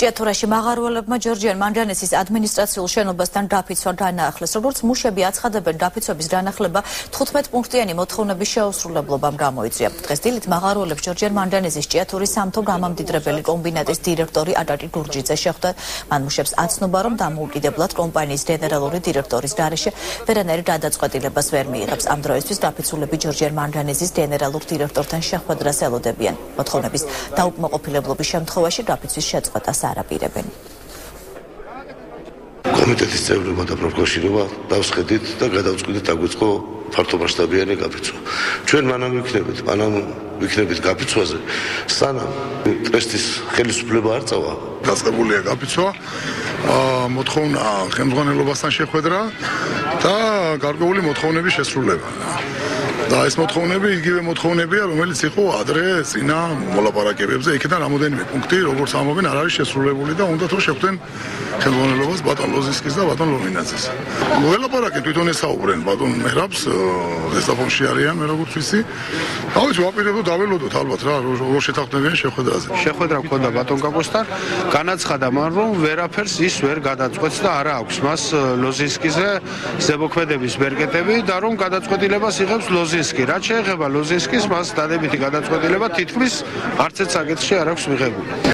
ჭიათურაში მაღაროელებმა ჯორჯიან მანჯანესის ადმინისტრაციულ შენობასთან დაფიცვა განაახლეს. როგორც მუშები აცხადებენ, დაფიცვების განახლება 15 პუნქტიანი მოთხოვნების შეუსრულებლობამ გამოიწვია. დღეს დილით მაღაროელებს ჯორჯიან მანჯანესის ჭიათურის სამთო გამამდიდრებელი კომბინატის დირექტორი აკაკი გურჯიძე შეხვდა. მან მუშებს აცნობა, რომ დამოუკიდებლად კომპანიის გენერალური დირექტორის გარეშე ვერანაირ გადაწყვეტილებას ვერ მიიღებს. ამ დროისთვის დაფიცულები ჯორჯიან მანჯანესის გენერალურ დირექტორთან შეხვედრას ელოდებიან. მოთხოვნების დაუკმაყოფილებლობის შემთხვევაში დაფიცვის შეწყვეტას არ აპირებენ. კომიტეტის წევრებმა და პროფკავშირებმა დავსხედით და გადავწყვიტეთ დაგვიწყო ფართომასშტაბიანი გაფიცვა. ჩვენ მანამ ვიქნებით გაფიცვაზე, სანამ ტრესტის ხელისუფლება არ წავა. დაწყებულია გაფიცვა, მოთხოვნა ხელმძღვანელობასთან შეხვედრა და გარკვეული მოთხოვნების შესრულება. და ეს მოთხოვნები იგივე მოთხოვნებია, რომელიც იყო ადრე წინა მოლაპარაკებებზე. იქიდან რამოდენიმე პუნქტი, როგორც ამობენ, არ არის შესრულებული და უნდათ რომ შეხვდნენ ხელმძღვანელობას ბატონ ლოზინსკის და ბატონ ლომინაძეს. ველაპარაკენ თვითონ ესაუბრენ ბატონ მერაბს, ზესტაფონში არიან, მე როგორც ვიცი. დავით ვაპირებდო დაველოდოთ ალბათ რა, როგორ შეთანხმდებიან შეხვედრაზე. შეხვედრა მქონდა ბატონ გაგოსთან, განაცხადა მან, რომ ვერაფერს ის ვერ გადაწყვეტს და არა აქვს მას ლოზინსკიზე ზემოქმედების ბერკეტები და რომ გადაწყვეტილებას იღებს ლოზინსკი. რაც შეეხება ლოზინსკის, მას დადებითი გადაწყვეტილება თითქმის არც ერთ საკითხში არ აქვს მიღებული.